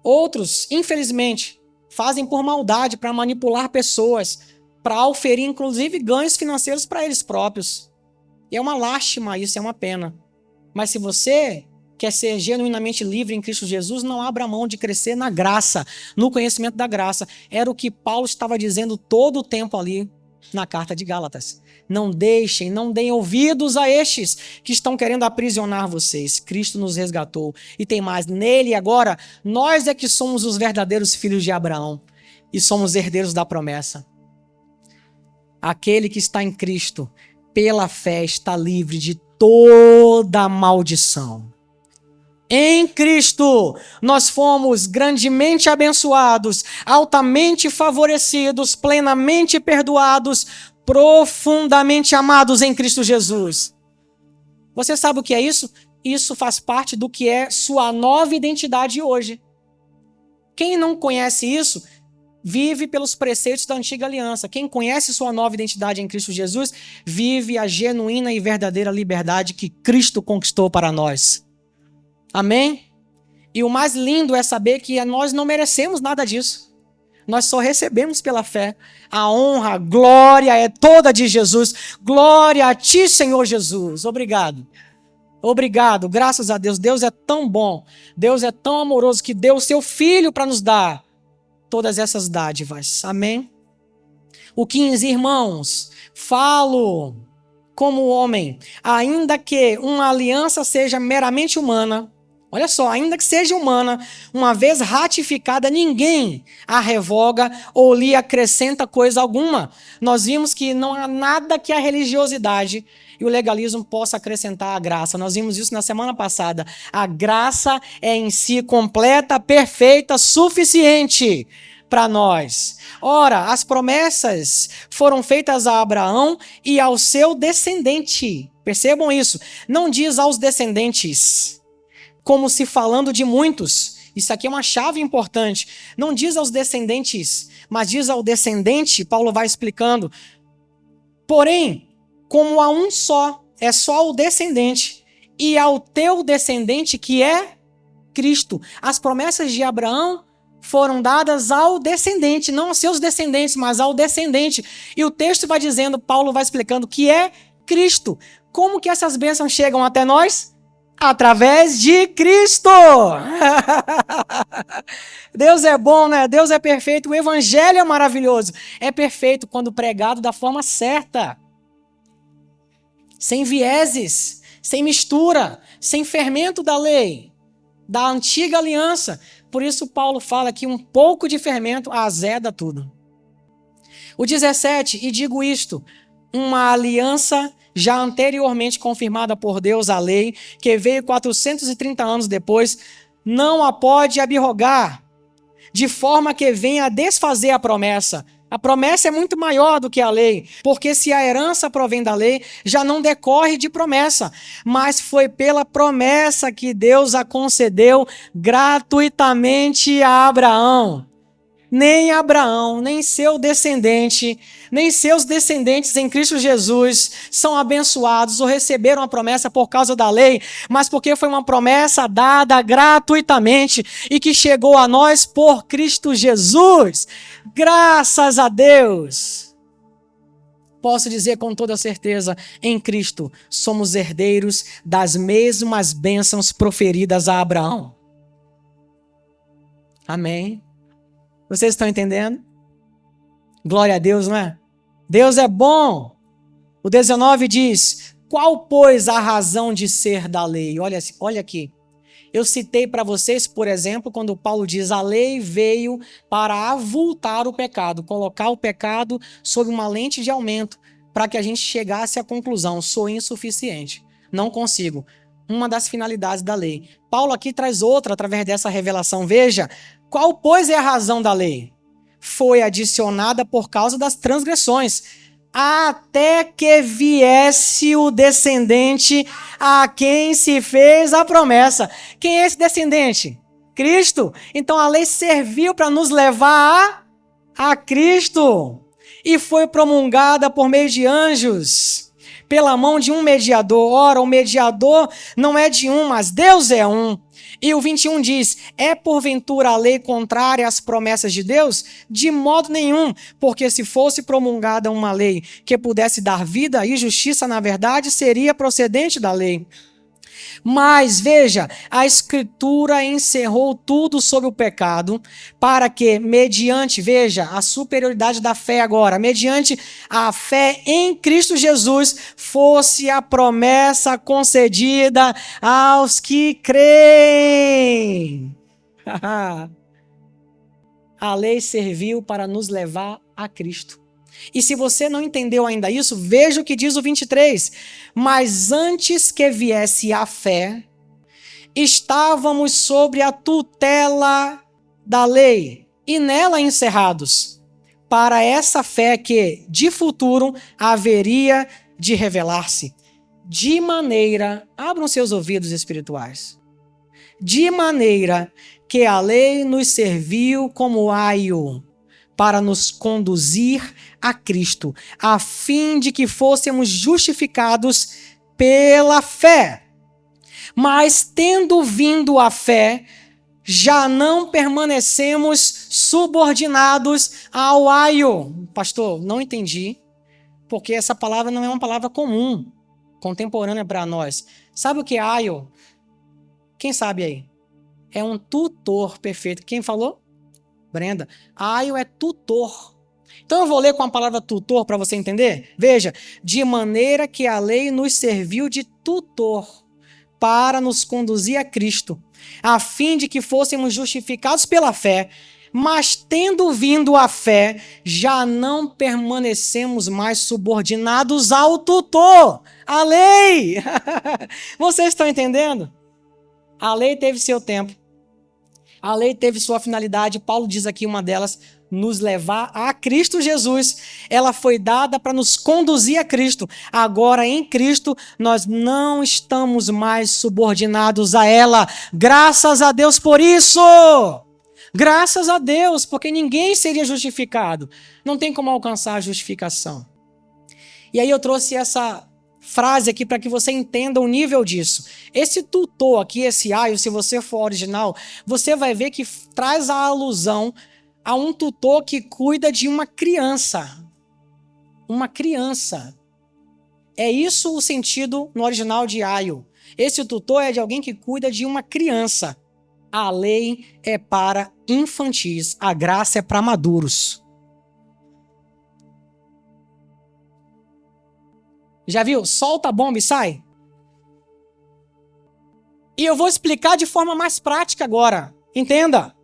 Outros, infelizmente, fazem por maldade, para manipular pessoas, para oferir inclusive ganhos financeiros para eles próprios. E é uma lástima isso, é uma pena. Mas se você quer ser genuinamente livre em Cristo Jesus, não abra mão de crescer na graça, no conhecimento da graça. Era o que Paulo estava dizendo todo o tempo ali na carta de Gálatas. Não deixem, não deem ouvidos a estes que estão querendo aprisionar vocês. Cristo nos resgatou. E tem mais, nele agora, nós é que somos os verdadeiros filhos de Abraão e somos herdeiros da promessa. Aquele que está em Cristo, pela fé, está livre de toda maldição. Em Cristo, nós fomos grandemente abençoados, altamente favorecidos, plenamente perdoados, profundamente amados em Cristo Jesus. Você sabe o que é isso? Isso faz parte do que é sua nova identidade hoje. Quem não conhece isso, vive pelos preceitos da antiga aliança. Quem conhece sua nova identidade em Cristo Jesus, vive a genuína e verdadeira liberdade que Cristo conquistou para nós. Amém? E o mais lindo é saber que nós não merecemos nada disso. Nós só recebemos pela fé. A honra, a glória é toda de Jesus. Glória a ti, Senhor Jesus. Obrigado. Obrigado, graças a Deus. Deus é tão bom, Deus é tão amoroso que deu o seu Filho para nos dar todas essas dádivas. Amém? O 15, irmãos, falo como homem, ainda que uma aliança seja meramente humana, olha só, ainda que seja humana, uma vez ratificada, ninguém a revoga ou lhe acrescenta coisa alguma. Nós vimos que não há nada que a religiosidade e o legalismo possa acrescentar à graça. Nós vimos isso na semana passada. A graça é em si completa, perfeita, suficiente para nós. Ora, as promessas foram feitas a Abraão e ao seu descendente. Percebam isso. Não diz aos descendentes, como se falando de muitos. Isso aqui é uma chave importante. Não diz aos descendentes, mas diz ao descendente. Paulo vai explicando. Porém, como a um só, é só o descendente, e ao teu descendente que é Cristo. As promessas de Abraão foram dadas ao descendente, não aos seus descendentes, mas ao descendente. E o texto vai dizendo, Paulo vai explicando que é Cristo. Como que essas bênçãos chegam até nós? Através de Cristo. Deus é bom, né? Deus é perfeito. O evangelho é maravilhoso. É perfeito quando pregado da forma certa. Sem vieses, sem mistura, sem fermento da lei, da antiga aliança. Por isso Paulo fala que um pouco de fermento azeda tudo. O 17, e digo isto, uma aliança já anteriormente confirmada por Deus, a lei, que veio 430 anos depois, não a pode abrogar, de forma que venha a desfazer a promessa. A promessa é muito maior do que a lei, porque se a herança provém da lei, já não decorre de promessa, mas foi pela promessa que Deus a concedeu gratuitamente a Abraão. Nem Abraão, nem seu descendente, nem seus descendentes em Cristo Jesus são abençoados ou receberam a promessa por causa da lei, mas porque foi uma promessa dada gratuitamente e que chegou a nós por Cristo Jesus. Graças a Deus! Posso dizer com toda certeza, em Cristo somos herdeiros das mesmas bênçãos proferidas a Abraão. Amém? Vocês estão entendendo? Glória a Deus, não é? Deus é bom. O 19 diz, qual, pois, a razão de ser da lei? Olha aqui. Eu citei para vocês, por exemplo, quando Paulo diz, a lei veio para avultar o pecado, colocar o pecado sob uma lente de aumento, para que a gente chegasse à conclusão, sou insuficiente, não consigo. Uma das finalidades da lei. Paulo aqui traz outra através dessa revelação. Veja, qual, pois, é a razão da lei? Foi adicionada por causa das transgressões, até que viesse o descendente a quem se fez a promessa. Quem é esse descendente? Cristo. Então a lei serviu para nos levar a Cristo. E foi promulgada por meio de anjos, pela mão de um mediador. Ora, o mediador não é de um, mas Deus é um. E o 21 diz, é porventura a lei contrária às promessas de Deus? De modo nenhum, porque se fosse promulgada uma lei que pudesse dar vida e justiça, na verdade, seria procedente da lei. Mas, veja, a Escritura encerrou tudo sobre o pecado, para que, mediante, veja, a superioridade da fé agora, mediante a fé em Cristo Jesus, fosse a promessa concedida aos que creem. A lei serviu para nos levar a Cristo. E se você não entendeu ainda isso, veja o que diz o 23. Mas antes que viesse a fé, estávamos sobre a tutela da lei e nela encerrados, para essa fé que, de futuro, haveria de revelar-se. De maneira, abram seus ouvidos espirituais, de maneira que a lei nos serviu como aio, para nos conduzir a Cristo, a fim de que fôssemos justificados pela fé. Mas tendo vindo a fé, já não permanecemos subordinados ao aio. Pastor, não entendi, porque essa palavra não é uma palavra comum, contemporânea para nós. Sabe o que é aio? Quem sabe aí? É um tutor perfeito. Quem falou? Brenda. Aio é tutor. Então eu vou ler com a palavra tutor para você entender. Veja, de maneira que a lei nos serviu de tutor para nos conduzir a Cristo, a fim de que fôssemos justificados pela fé, mas tendo vindo a fé, já não permanecemos mais subordinados ao tutor, a lei. Vocês estão entendendo? A lei teve seu tempo. A lei teve sua finalidade. Paulo diz aqui uma delas, nos levar a Cristo Jesus. Ela foi dada para nos conduzir a Cristo. Agora, em Cristo, nós não estamos mais subordinados a ela. Graças a Deus por isso! Graças a Deus, porque ninguém seria justificado. Não tem como alcançar a justificação. E aí eu trouxe essa frase aqui para que você entenda o nível disso. Esse tutor aqui, esse aio, se você for original, você vai ver que traz a alusão a um tutor que cuida de uma criança. Uma criança. É isso o sentido no original de aio. Esse tutor é de alguém que cuida de uma criança. A lei é para infantis, a graça é para maduros. Já viu? Solta a bomba e sai. E eu vou explicar de forma mais prática agora. Entenda.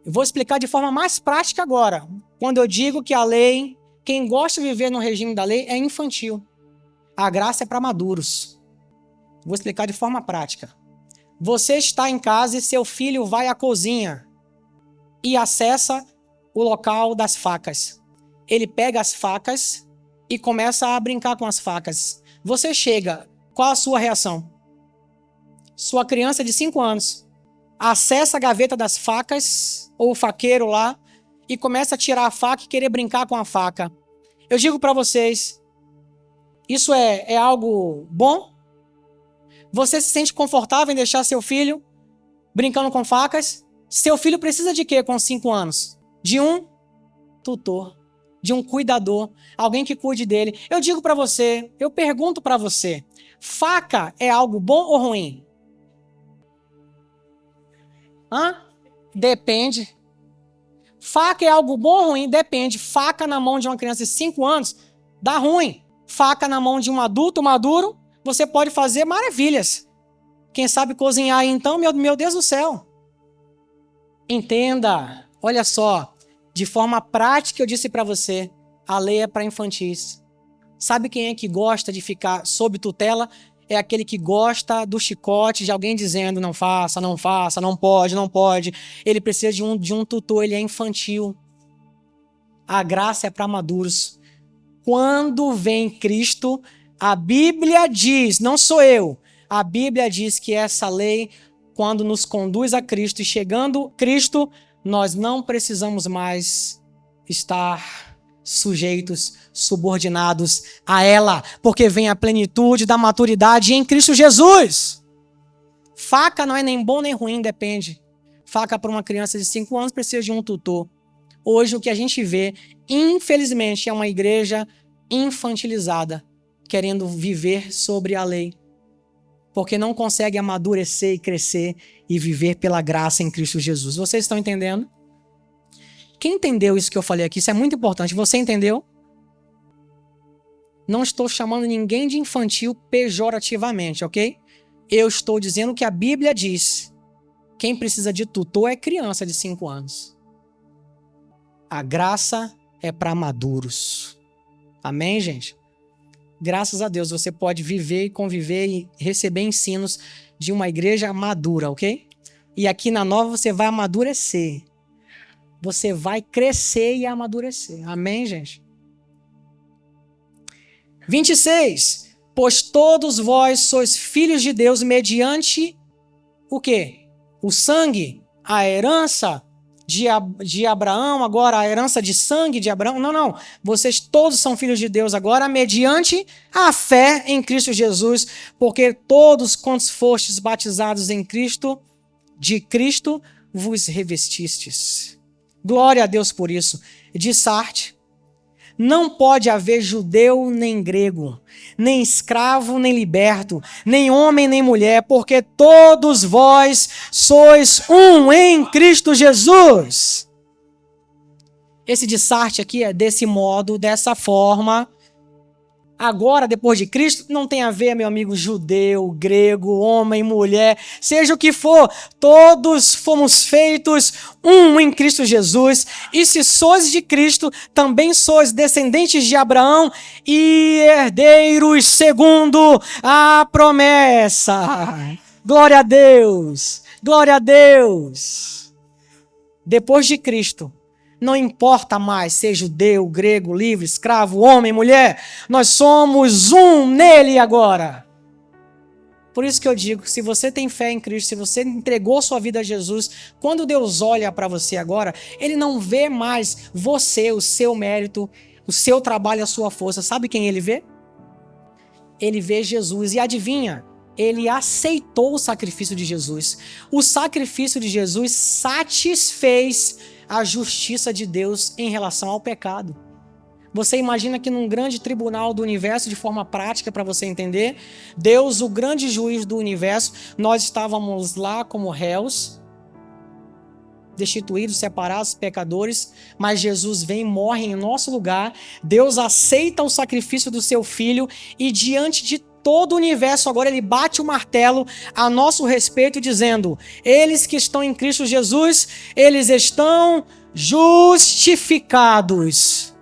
Eu vou explicar de forma mais prática agora. Quando eu digo que a lei, quem gosta de viver no regime da lei é infantil. A graça é para maduros. Vou explicar de forma prática. Você está em casa e seu filho vai à cozinha e acessa o local das facas. Ele pega as facas e começa a brincar com as facas. Você chega, qual a sua reação? Sua criança de 5 anos acessa a gaveta das facas, ou o faqueiro lá, e começa a tirar a faca e querer brincar com a faca. Eu digo para vocês, isso é algo bom? Você se sente confortável em deixar seu filho brincando com facas? Seu filho precisa de quê com 5 anos? De um tutor, de um cuidador, alguém que cuide dele. Eu digo para você, eu pergunto para você, faca é algo bom ou ruim? Depende. Faca é algo bom ou ruim? Depende. Faca na mão de uma criança de 5 anos dá ruim. Faca na mão de um adulto maduro, você pode fazer maravilhas. Quem sabe cozinhar então, meu Deus do céu. Entenda, olha só, de forma prática eu disse para você, a lei é para infantis. Sabe quem é que gosta de ficar sob tutela? É aquele que gosta do chicote de alguém dizendo não faça, não faça, não pode, não pode. Ele precisa de um tutor, ele é infantil. A graça é para maduros. Quando vem Cristo, a Bíblia diz, não sou eu, a Bíblia diz que essa lei, quando nos conduz a Cristo e chegando Cristo, nós não precisamos mais estar sujeitos, subordinados a ela, porque vem a plenitude da maturidade em Cristo Jesus. Faca não é nem bom nem ruim, depende. Faca para uma criança de 5 anos precisa de um tutor. Hoje o que a gente vê, infelizmente, é uma igreja infantilizada, querendo viver sobre a lei, porque não consegue amadurecer e crescer e viver pela graça em Cristo Jesus. Vocês estão entendendo? Quem entendeu isso que eu falei aqui? Isso é muito importante. Você entendeu? Não estou chamando ninguém de infantil pejorativamente, ok? Eu estou dizendo que a Bíblia diz. Quem precisa de tutor é criança de 5 anos. A graça é para maduros. Amém, gente? Graças a Deus você pode viver e conviver e receber ensinos de uma igreja madura, ok? E aqui na Nova você vai amadurecer. Você vai crescer e amadurecer. Amém, gente? 26. Pois todos vós sois filhos de Deus mediante o quê? O sangue, a herança de Abraão, agora a herança de sangue de Abraão. Não, não. Vocês todos são filhos de Deus agora, mediante a fé em Cristo Jesus, porque todos quantos fostes batizados em Cristo, de Cristo vos revestistes. Glória a Deus por isso. De Sarte, não pode haver judeu nem grego, nem escravo nem liberto, nem homem nem mulher, porque todos vós sois um em Cristo Jesus. Esse de Sarte aqui é desse modo, dessa forma. Agora, depois de Cristo, não tem a ver, meu amigo, judeu, grego, homem, mulher, seja o que for, todos fomos feitos um em Cristo Jesus. E se sois de Cristo, também sois descendentes de Abraão e herdeiros segundo a promessa. Glória a Deus! Glória a Deus! Depois de Cristo, não importa mais ser judeu, grego, livre, escravo, homem, mulher. Nós somos um nele agora. Por isso que eu digo, se você tem fé em Cristo, se você entregou sua vida a Jesus, quando Deus olha para você agora, Ele não vê mais você, o seu mérito, o seu trabalho, a sua força. Sabe quem Ele vê? Ele vê Jesus. E adivinha? Ele aceitou o sacrifício de Jesus. O sacrifício de Jesus satisfez a justiça de Deus em relação ao pecado. Você imagina que num grande tribunal do universo, de forma prática para você entender, Deus, o grande juiz do universo, nós estávamos lá como réus, destituídos, separados, pecadores, mas Jesus vem e morre em nosso lugar. Deus aceita o sacrifício do seu filho e diante de todo o universo, agora ele bate o martelo a nosso respeito, dizendo: eles que estão em Cristo Jesus, eles estão justificados.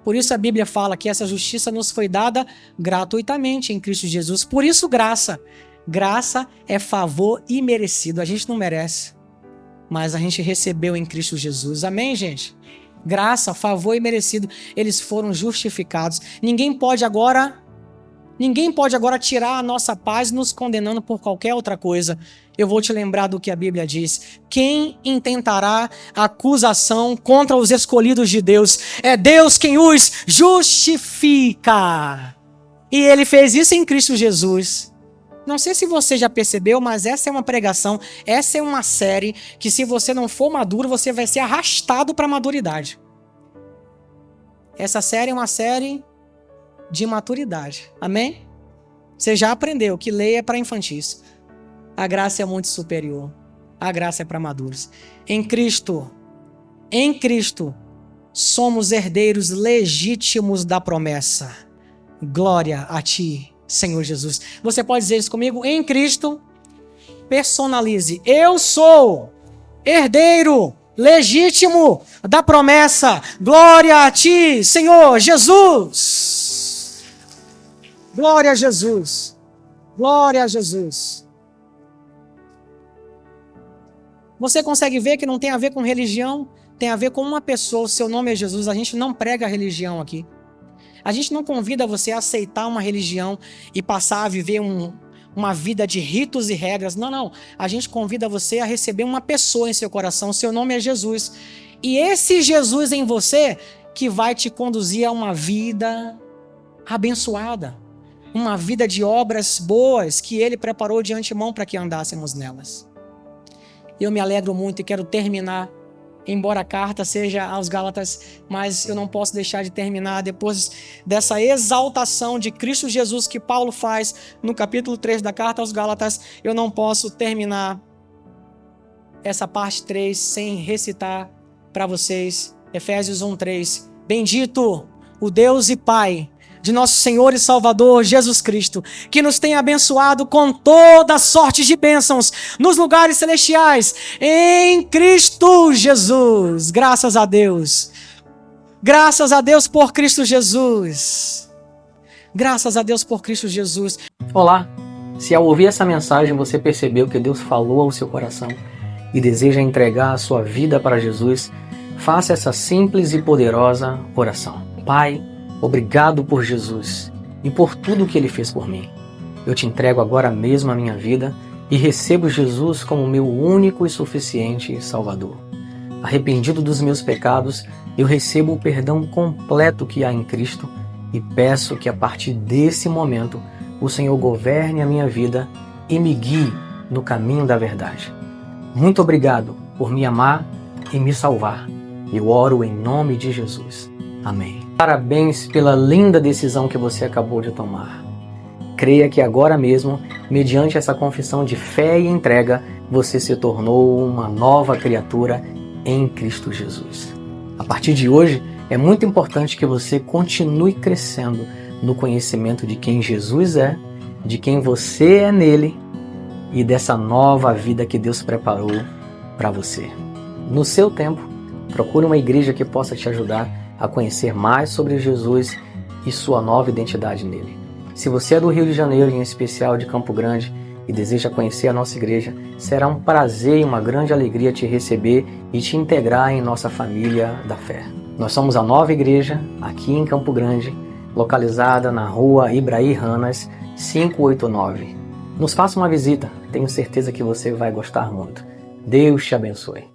Por isso a Bíblia fala que essa justiça nos foi dada gratuitamente em Cristo Jesus. Por isso graça. Graça é favor imerecido. A gente não merece, mas a gente recebeu em Cristo Jesus. Amém, gente? Graça, favor imerecido. Eles foram justificados. Ninguém pode agora tirar a nossa paz nos condenando por qualquer outra coisa. Eu vou te lembrar do que a Bíblia diz. Quem intentará acusação contra os escolhidos de Deus? É Deus quem os justifica. E Ele fez isso em Cristo Jesus. Não sei se você já percebeu, mas essa é uma pregação, essa é uma série que, se você não for maduro, você vai ser arrastado para a maduridade. Essa série é uma série de maturidade. Amém? Você já aprendeu que lei é para infantis. A graça é muito superior. A graça é para maduros. Em Cristo, somos herdeiros legítimos da promessa. Glória a ti, Senhor Jesus. Você pode dizer isso comigo? Em Cristo, personalize. Eu sou herdeiro legítimo da promessa. Glória a ti, Senhor Jesus. Glória a Jesus. Glória a Jesus. Você consegue ver que não tem a ver com religião, tem a ver com uma pessoa. O seu nome é Jesus. A gente não prega religião aqui. A gente não convida você a aceitar uma religião e passar a viver uma vida de ritos e regras. Não, não. A gente convida você a receber uma pessoa em seu coração. O seu nome é Jesus. E esse Jesus em você que vai te conduzir a uma vida abençoada. Uma vida de obras boas que Ele preparou de antemão para que andássemos nelas. Eu me alegro muito e quero terminar, embora a carta seja aos Gálatas, mas eu não posso deixar de terminar depois dessa exaltação de Cristo Jesus que Paulo faz no capítulo 3 da carta aos Gálatas. Eu não posso terminar essa parte 3 sem recitar para vocês Efésios 1:3. Bendito o Deus e Pai de nosso Senhor e Salvador Jesus Cristo, que nos tem abençoado com toda sorte de bênçãos nos lugares celestiais em Cristo Jesus. Graças a Deus. Graças a Deus por Cristo Jesus. Graças a Deus por Cristo Jesus. Olá, se ao ouvir essa mensagem você percebeu que Deus falou ao seu coração e deseja entregar a sua vida para Jesus, faça essa simples e poderosa oração. Pai, obrigado por Jesus e por tudo que Ele fez por mim. Eu te entrego agora mesmo a minha vida e recebo Jesus como meu único e suficiente Salvador. Arrependido dos meus pecados, eu recebo o perdão completo que há em Cristo e peço que a partir desse momento o Senhor governe a minha vida e me guie no caminho da verdade. Muito obrigado por me amar e me salvar. Eu oro em nome de Jesus. Amém. Parabéns pela linda decisão que você acabou de tomar. Creia que agora mesmo, mediante essa confissão de fé e entrega, você se tornou uma nova criatura em Cristo Jesus. A partir de hoje, é muito importante que você continue crescendo no conhecimento de quem Jesus é, de quem você é nele e dessa nova vida que Deus preparou para você. No seu tempo, procure uma igreja que possa te ajudar a conhecer mais sobre Jesus e sua nova identidade nele. Se você é do Rio de Janeiro, em especial de Campo Grande, e deseja conhecer a nossa igreja, será um prazer e uma grande alegria te receber e te integrar em nossa família da fé. Nós somos a nova igreja aqui em Campo Grande, localizada na rua Ibraí Ranas, 589. Nos faça uma visita, tenho certeza que você vai gostar muito. Deus te abençoe.